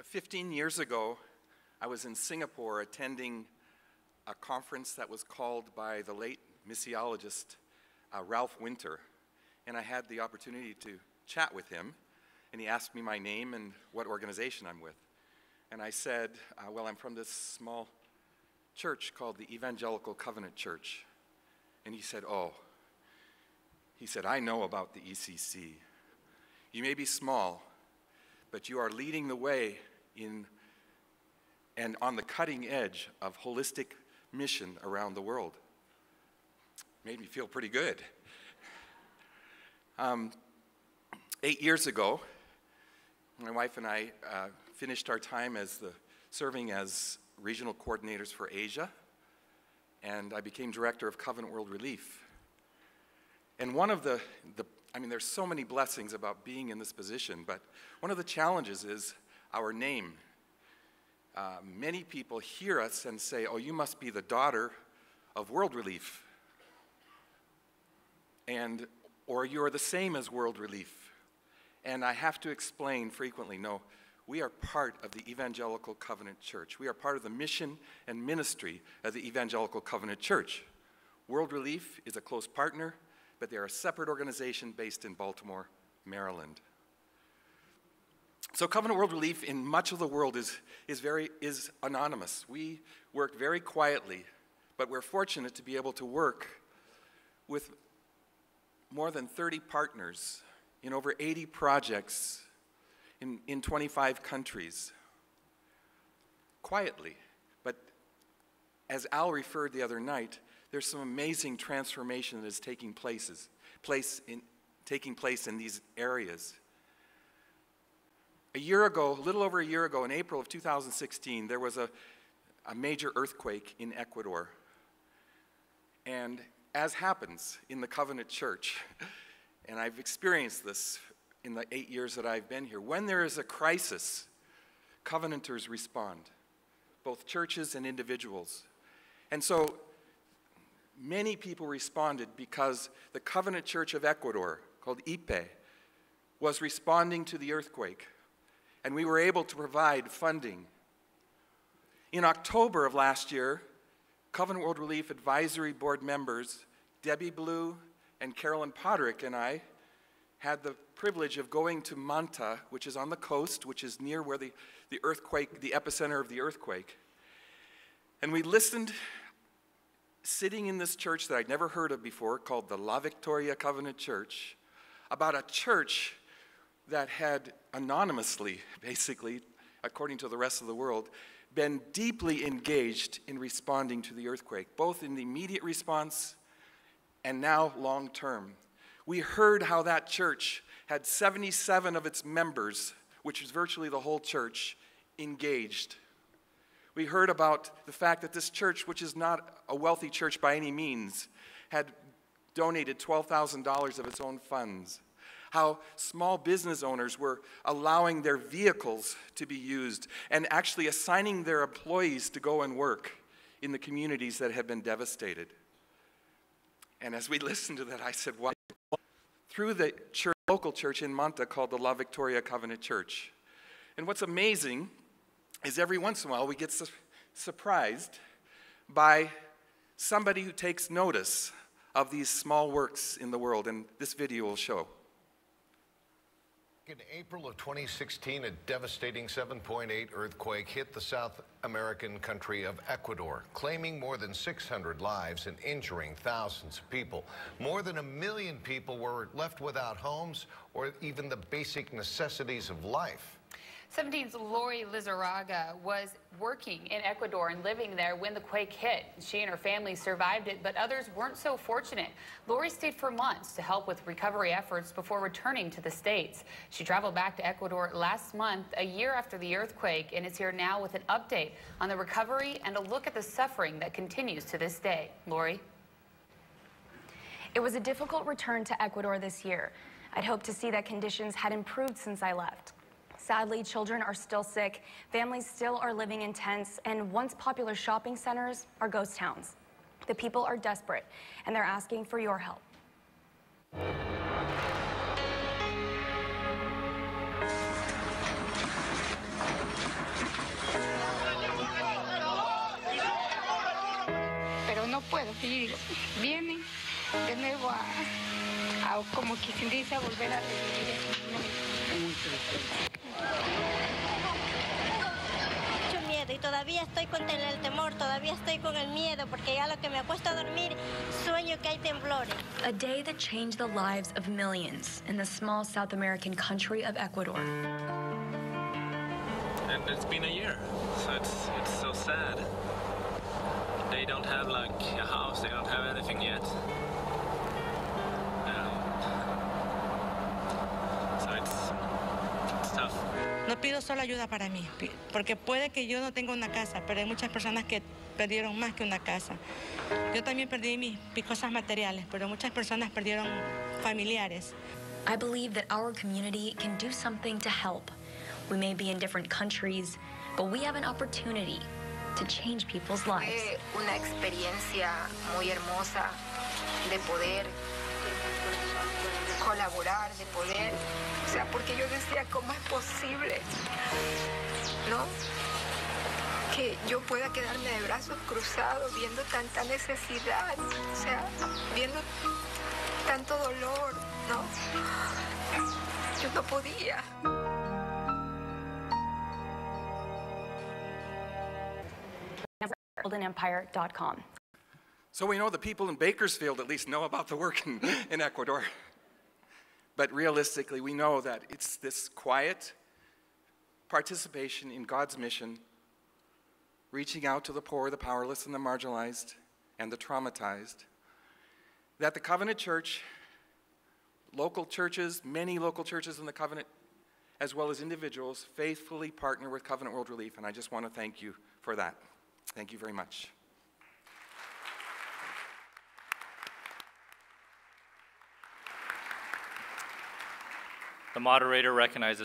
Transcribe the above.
15 years ago, I was in Singapore attending a conference that was called by the late missiologist Ralph Winter, and I had the opportunity to chat with him, and he asked me my name and what organization I'm with. And I said, well, I'm from this small church called the Evangelical Covenant Church. And he said, oh. He said, I know about the ECC. You may be small, but you are leading the way in and on the cutting edge of holistic mission around the world. Made me feel pretty good. 8 years ago, my wife and I finished our time serving as regional coordinators for Asia, and I became director of Covenant World Relief. And one of there's so many blessings about being in this position, but one of the challenges is our name. Many people hear us and say, oh, you must be the daughter of World Relief, or you're the same as World Relief. And I have to explain frequently, no, we are part of the Evangelical Covenant Church. We are part of the mission and ministry of the Evangelical Covenant Church. World Relief is a close partner, but they are a separate organization based in Baltimore, Maryland. So Covenant World Relief in much of the world is anonymous. We work very quietly, but we're fortunate to be able to work with more than 30 partners in over 80 projects in 25 countries. Quietly, but as Al referred the other night, there's some amazing transformation that is taking place in these areas. A little over a year ago, in April of 2016, there was a major earthquake in Ecuador. And as happens in the Covenant Church, and I've experienced this in the 8 years that I've been here, when there is a crisis, Covenanters respond, both churches and individuals. And so many people responded because the Covenant Church of Ecuador, called IPE, was responding to the earthquake, and we were able to provide funding. In October of last year, Covenant World Relief Advisory Board members Debbie Blue and Carolyn Poderick and I had the privilege of going to Manta, which is on the coast, which is near where the epicenter of the earthquake. And we listened, sitting in this church that I'd never heard of before, called the La Victoria Covenant Church, about a church that had anonymously, basically, according to the rest of the world, been deeply engaged in responding to the earthquake, both in the immediate response and now long-term. We heard how that church had 77 of its members, which is virtually the whole church, engaged. We heard about the fact that this church, which is not a wealthy church by any means, had donated $12,000 of its own funds. How small business owners were allowing their vehicles to be used and actually assigning their employees to go and work in the communities that had been devastated. And as we listened to that, I said, wow. Through the local church in Manta called the La Victoria Covenant Church. And what's amazing is every once in a while we get surprised by somebody who takes notice of these small works in the world, and this video will show. In April of 2016, a devastating 7.8 earthquake hit the South American country of Ecuador, claiming more than 600 lives and injuring thousands of people. More than 1 million people were left without homes or even the basic necessities of life. 17's Lori Lizarraga was working in Ecuador and living there when the quake hit. She and her family survived it, but others weren't so fortunate. Lori stayed for months to help with recovery efforts before returning to the States. She traveled back to Ecuador last month, a year after the earthquake, and is here now with an update on the recovery and a look at the suffering that continues to this day. Lori? It was a difficult return to Ecuador this year. I'd hoped to see that conditions had improved since I left. Sadly, children are still sick, families still are living in tents, and once popular shopping centers are ghost towns. The people are desperate, and they're asking for your help. y vienen de nuevo a como que quien dice, a volver a revivir. Mucho miedo y todavía estoy con el temor, todavía estoy con el miedo porque ya lo que me acuesto a dormir sueño que hay temblores. A day that changed the lives of millions in the small South American country of Ecuador. And it's been a year, so it's so sad. They don't have like a house, they don't have anything yet. So it's tough. No pido solo ayuda para mí, porque puede que yo no tenga una casa, pero hay muchas personas que perdieron más que una casa. Yo también perdí mis cosas materiales, pero muchas personas perdieron familiares. I believe that our community can do something to help. We may be in different countries, but we have an opportunity to change people's lives. Fue una experiencia muy hermosa de poder colaborar, de poder, o sea, porque yo decía, ¿cómo es posible, no? Que yo pueda quedarme de brazos cruzados viendo tanta necesidad, o sea, viendo tanto dolor, ¿no? Yo no podía. GoldenEmpire.com. So we know the people in Bakersfield at least know about the work in Ecuador. But realistically, we know that it's this quiet participation in God's mission, reaching out to the poor, the powerless, and the marginalized, and the traumatized, that the Covenant Church, local churches, many local churches in the Covenant, as well as individuals, faithfully partner with Covenant World Relief, and I just want to thank you for that. Thank you very much. The moderator recognizes